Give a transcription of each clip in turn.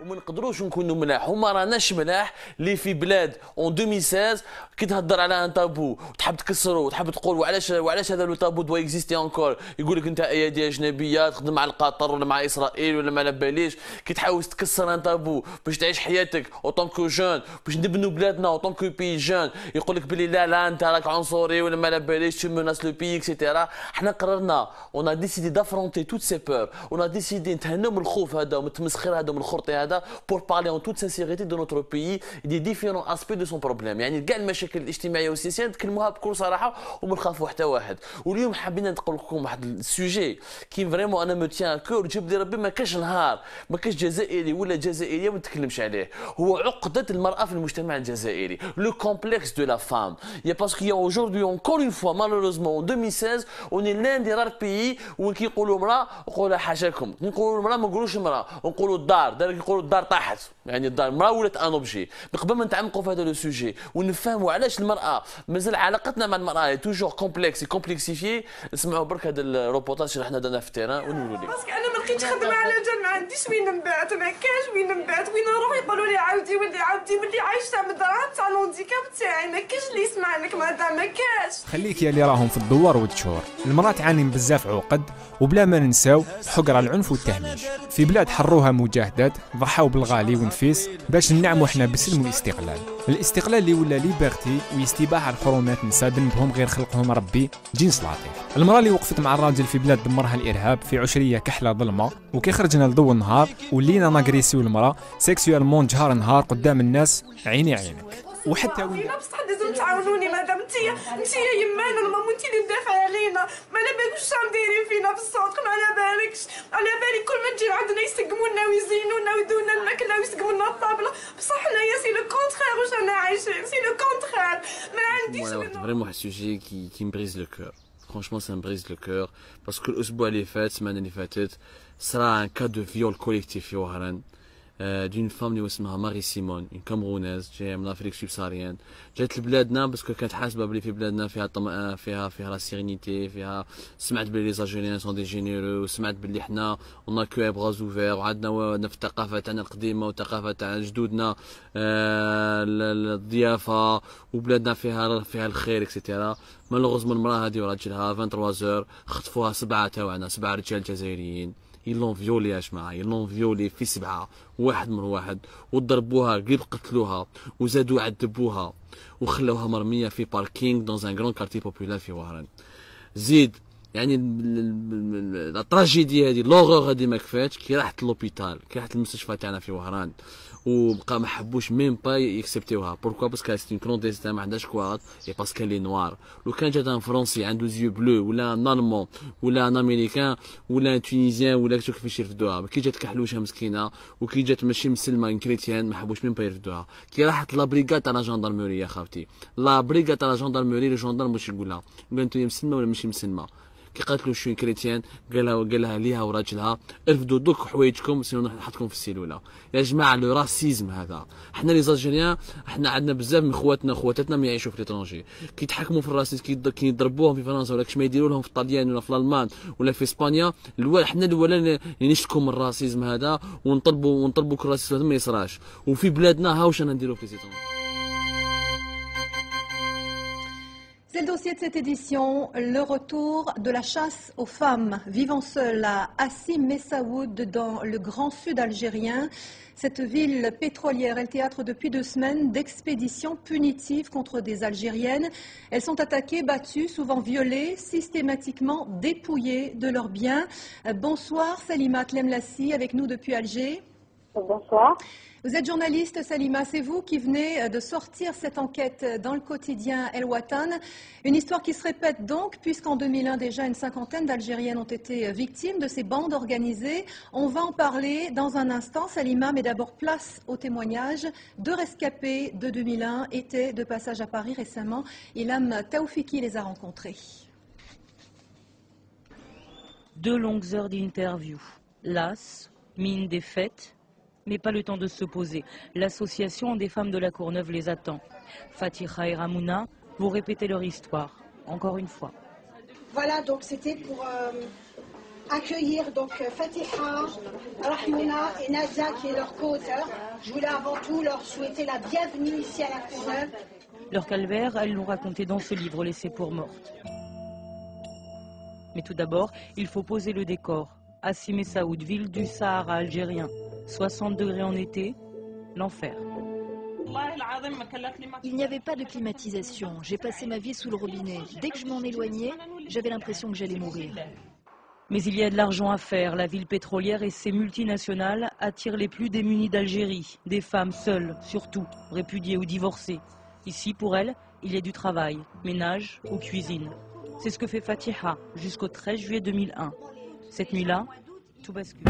وما نقدروش نكونوا ملاح وما راناش ملاح اللي في بلاد اون 2016 كي تهضر على ان تابو وتحب تكسره وتحب تقول وعلاش هذا لو تابو دوا اكزيستي انكور، يقول لك انت ايادي اجنبيه تخدم مع القطر ولا مع اسرائيل ولا ما على باليش. كي تحاول تكسر ان تابو باش تعيش حياتك او طونكو جون باش نبنوا بلادنا او طونكو بي جون، يقول لك بلي لا انت راك عنصري ولا ما على باليش تو مناس لو بي اكسيتيرا. حنا قررنا اون ا ديسيدي دافرونتي توت سي بور، اون ا ديسيدي نتهناو من الخوف هذا ومن التمسخير هذا ومن الخرطي هذا pour parler en toute sincérité de notre pays et des différents aspects de son problème. يعني كاع المشاكل الاجتماعيه والسياسيه نتكلموها بكل صراحه وما نخافوا حتى واحد. واليوم حابين نقول لكم واحد السوجي كي فريمون انا مو تيان كور جيب لي ربي ما كاش نهار ما كاش جزائري ولا جزائريه ما نتكلمش عليه، هو عقده المراه في المجتمع الجزائري، لو كومبلكس دو لا فام. يا باسكو يا aujourd'hui encore une fois malheureusement en 2016 on est l'un des rares pays وين كيقولوا امراه نقولوا حاشاكم، كي نقولوا امراه ما نقولوش امراه نقولوا الدار، دار يقولوا الدار طاحت، يعني الدار المراه ولات ان اوبجي. قبل ما نتعمقوا في هذا لو سوجي ونفهموا علاش المراه مازال علاقتنا مع المراه توجور كومبلكس كومبلكسيفي، نسمعوا برك هذا الروبورتاج اللي حنا درنا في التيران ونقولوا لك. باسكو انا ما لقيتش خدمه على جال، ما عنديش وين نبات، ما كاش وين نبات، وين نروح يقولوا لي عاودي ولي عايشه مدرعه تاع الهانديكاب تاعي، ما كاش اللي يسمع لك مدام ما كاش. خليك يا اللي راهم في الدوار والتشور، المراه تعاني من بزاف عقد وبلا ما ننساو حقر العنف والتهميش. في بلاد حروها مجاهدات ضحاو بالغالي ونفيس باش ننعموا حنا بسلم والاستقلال، الاستقلال اللي ولا ليبرتي ويستباح الحرمات نساء ذنبهم غير خلقهم ربي جنس لطيف. المراه اللي وقفت مع الراجل في بلاد دمرها الارهاب في عشريه كحله ظلمه وكي خرجنا لضوء النهار ولينا ناغريسيو المراه سيكسيوالمون جهار نهار قدام الناس عيني عينك. وحتى وين بصح لازم تعاونوني مادام انت يمانا الماما انت اللي مدافعه علينا، ما على بالكش شحال دايرين فينا في الصوت، ما على بالكش، على بالي كل ما تجي عندنا يسقمونا ويزينونا ويدونا الماكله ويسقمونا الطابله، بصح حنايا سي لو كونترير واش رانا عايشين، سي لو كونترير ما عنديش. فريمون un sujet qui me brise le cœur. Franchement ça me brise le cœur parce que الاسبوع اللي فات السمانه اللي فاتت صرا un cas de viol collectif في وهران d'une femme اللي اسمها ماري سيمون، اون كامرونيز جايه من افريك سبساريان، جات لبلادنا باسكو كانت حاسبه بلي في بلادنا فيها طمأ فيها لا سيرينيتي، فيها سمعت بلي لي زالجيريان سون دي جينيرو، وسمعت بلي حنا اون كو بغاز اوفير وعندنا في الثقافه تاعنا القديمه والثقافه تاع جدودنا الضيافه وبلادنا فيها الخير اكسيتيرا. مالوغوزمون المراه هذه وراجلها 23 خطفوها 7 تاعنا 7 رجال جزائريين، يلون فيولي يا جماعه، يلون فيولي في 7 واحد من واحد وضربوها قريب قتلوها وزادوا عذبوها وخلوها مرميه في باركينغ دون ان غران كارتي بوبولار في وهران. زيد يعني لا تراجيدي هذه لوغور هذه ما كفاتش، كي راحت لوبيتال كي راحت المستشفى تاعنا في وهران وبقى ما حبوش ميم با يكسبتيوها. بوركوا باسكو سي اون كلونديستان ما عندهاش كواد اي باسكو لي نوار. لو كان جات ان فرونسي عنده زيو بلو ولا ان المون ولا ان امريكان ولا ان تونيزيان ولا كيفاش يرفدوها، كي جات كحلوشه مسكينه وكي جات ماشي مسلمه كريتيان ما حبوش ميم با يرفدوها. كي راحت لا بريغاد تاع لا جاندارموري يا خاوتي، لا بريغاد تاع لا جاندارموري لو جاندارم واش يقولها؟ قال انت مسلمه ولا ماشي مسلمه؟ كي قالت له شوي كريتيان قالها ليها وراجلها ارفدوا دوك حوايجكم سينو نحطكم في السيلوله. يا جماعه لو راسيزم هذا، حنا لي زالجيريان حنا عندنا بزاف من خواتاتنا ما يعيشوا في ليترونجي كي يتحكموا في الراسيزم كي يضربوهم في فرنسا ولا كش ما يديروا لهم في الطليان ولا في الالمان ولا في اسبانيا. حنا الاولى نشتكوا من الراسيزم هذا ونطلبوا كل الراسيزم هذا ما يصراش، وفي بلادنا ها واش رانا نديروا في ليترونجي. C'est le dossier de cette édition, le retour de la chasse aux femmes vivant seules à Assim Messaoud dans le grand sud algérien. Cette ville pétrolière est le théâtre depuis 2 semaines d'expéditions punitives contre des Algériennes. Elles sont attaquées, battues, souvent violées, systématiquement dépouillées de leurs biens. Bonsoir Salima Tlemlassi avec nous depuis Alger. Bonsoir. Vous êtes journaliste, Salima, c'est vous qui venez de sortir cette enquête dans le quotidien El Watan. Une histoire qui se répète donc, puisqu'en 2001 déjà une 50aine d'Algériennes ont été victimes de ces bandes organisées. On va en parler dans un instant, Salima, mais d'abord place au témoignage. 2 rescapés de 2001 étaient de passage à Paris récemment. Ilham Taoufiki les a rencontrés. 2 longues heures d'interview. Las, mine défaite, mais pas le temps de se poser. L'association des femmes de la Courneuve les attend. Fatiha et Ramouna, vous répétez leur histoire, encore une fois. Voilà, donc c'était pour accueillir donc Fatiha, Rahmouna et Naza qui est leur co-auteur. Je voulais avant tout leur souhaiter la bienvenue ici à la Courneuve. Leur calvaire, elles l'ont raconté dans ce livre laissé pour morte. Mais tout d'abord, il faut poser le décor. Assi Messaoud, ville du Sahara algérien. 60 degrés en été, l'enfer. Il n'y avait pas de climatisation. J'ai passé ma vie sous le robinet. Dès que je m'en éloignais, j'avais l'impression que j'allais mourir. Mais il y a de l'argent à faire. La ville pétrolière et ses multinationales attirent les plus démunis d'Algérie. Des femmes seules, surtout, répudiées ou divorcées. Ici, pour elles, il y a du travail, ménage ou cuisine. C'est ce que fait Fatiha jusqu'au 13 juillet 2001. Cette nuit-là, tout bascule.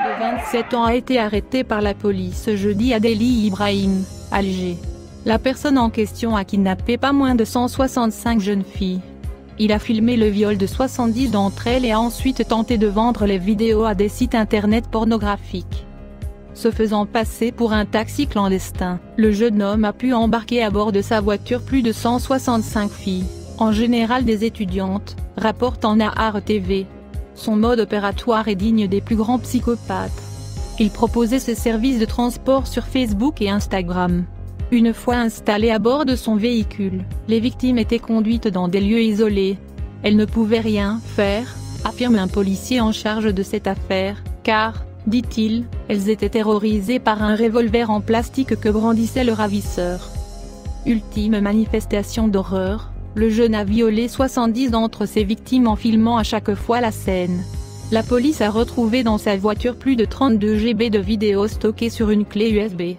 De 27 ans a été arrêté par la police ce jeudi à Deli Ibrahim, Alger. La personne en question a kidnappé pas moins de 165 jeunes filles. Il a filmé le viol de 70 d'entre elles et a ensuite tenté de vendre les vidéos à des sites internet pornographiques. Se faisant passer pour un taxi clandestin, le jeune homme a pu embarquer à bord de sa voiture plus de 165 filles, en général des étudiantes, rapporte en Nahar TV. Son mode opératoire est digne des plus grands psychopathes. Il proposait ses services de transport sur Facebook et Instagram. Une fois installées à bord de son véhicule, les victimes étaient conduites dans des lieux isolés. Elles ne pouvaient rien faire, affirme un policier en charge de cette affaire, car, dit-il, elles étaient terrorisées par un revolver en plastique que brandissait le ravisseur. Ultime manifestation d'horreur, le jeune a violé 70 d'entre ses victimes en filmant à chaque fois la scène. La police a retrouvé dans sa voiture plus de 32 GB de vidéos stockées sur une clé USB.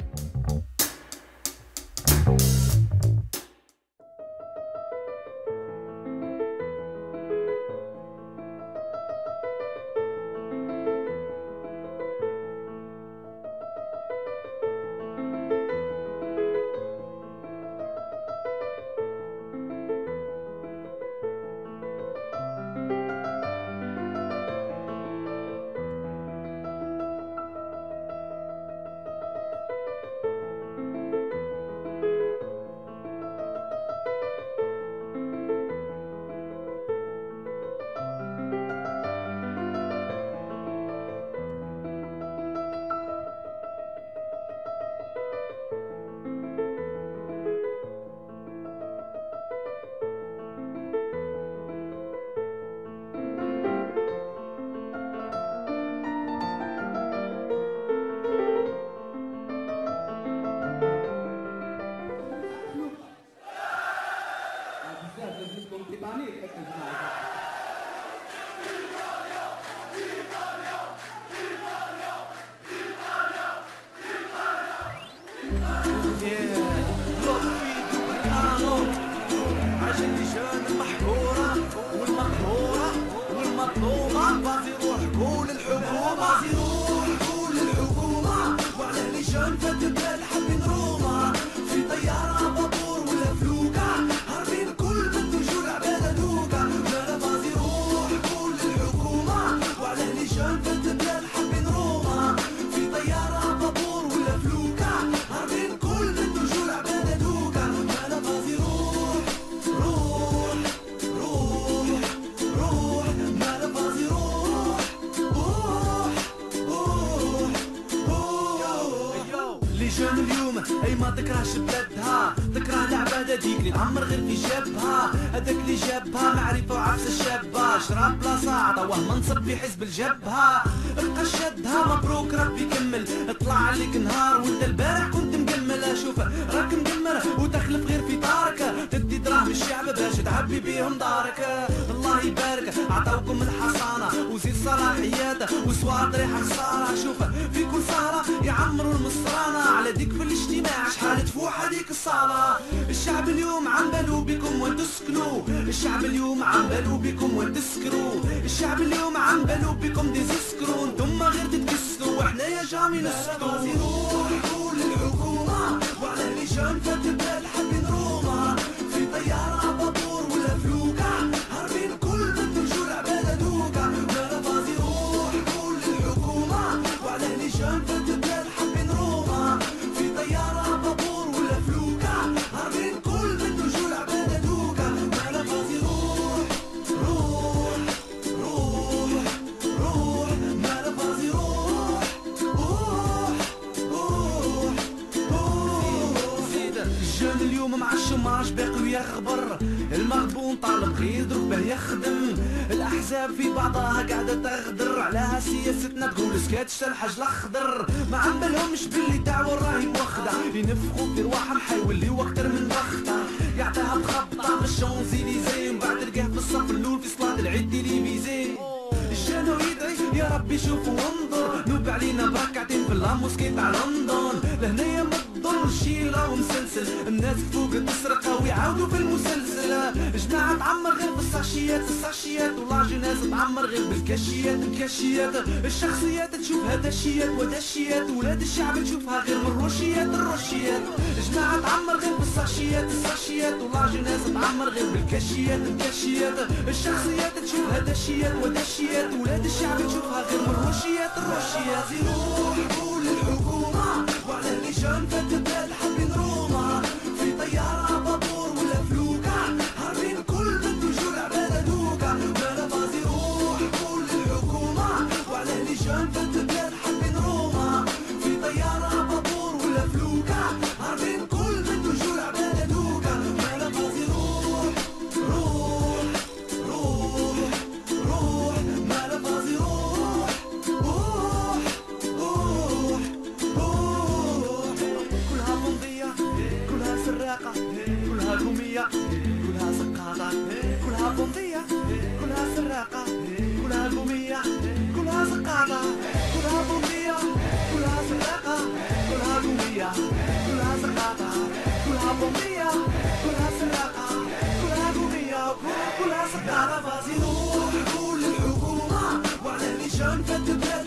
اي ما تكرهش بلادها، تكره العباد هذيك اللي تعمر غير في جابها، هذاك اللي جابها معرفه وعفس الشابه، شراب بلاصه عطاوه منصب في حزب الجبهه، بقى شدها مبروك ربي كمل، اطلع عليك نهار وانت البارح كنت مكمل، شوف راك مكمل وتخلف غير في دارك، تدي دراهم الشعب باش تعبي بيهم دارك، الله يبارك عطاوكم الحصانه وزيد صلاحيات وسوار ريحه خساره، شوف في كل سهره يعمروا المصرانه على ديك في الاجتماع شحال تفوح هذيك الصاله، الشعب اليوم عم بالو بكم وتسكنوا، الشعب اليوم عم بالو بكم وتسكروا، الشعب اليوم عم بالو بكم ديزسكروا، انتم غير تتكسروا وحنايا جامي نسكتوا، روح قول للحكومه وعلى لجان فات البلاد حابين روما في طيارة بابور ولا فلوكة هاربين كل بنت رجول عبادة دوكا ولا فازي روح قول للحكومة وعلى لجان فات البلاد حابين روما في طيارة بابور ولا فلوكة هاربين كل بنت رجول عبادة دوكا ولا فازي روح روح روح روح مالا فازي روح روح زيد الجان اليوم مع الشماج باقي ويخبر المغبون طالب غير دروب به يخدم الاحزاب في بعضها قاعده تغدر عليها سياستنا تقول سكات شتا الحاج الاخضر ما عملهمش باللي دعوه راهي موخده ينفخوا في رواحهم حيوليو اكتر من بخته يعطيها بخبطه بالشونزيليزي من بعد تلقاه في الصف الاول في صلاه العيد تيليفيزي الجانو يدعي يا ربي شوفوا وانظر نوب علينا بركعتين في اللاموسكي تاع لندن لهنايا ما تضل شي راهو مسلسل الناس فوق تسرق ويعاودوا في المسلسل جماعة تعمر غير بالساشيات ولا جناس تعمر غير بالكاشيات الشخصيات تشوف هداشيات وداشيات ولاد الشعب تشوفها غير من الروشيات جماعة تعمر غير بالساشيات ولا جناس تعمر غير بالكاشيات الشخصيات تشوف هداشيات وداشيات ولاد الشعب تشوفها غير من الروشيات روح قول للحكومة وعلى اللجان فات البلاد حابين روما في طيارة بابور ولا فلوكة هاربين كل بنت رجول عبادة دوكا ولا فازي روح قول للحكومة وعلى اللجان فات البلاد حابين روما في طيارة بابور ولا فلوكة هاربين كل بنت رجول عبادة دوكا ولا فازي روح روح روح روح مالا فازي روح روح روح روح كلها بندية كلها سراقة كلها قومية كلها سقاطة كلها بندية كلها سراقة كلها قومية كلها سقاطة كلها بندية كلها سراقة كلها قومية كلها سقاطة كلها بندية كلها سراقة كلها قومية كلها سقاطة فازي روح قول للحكومة وعلى اللجان فات البلاد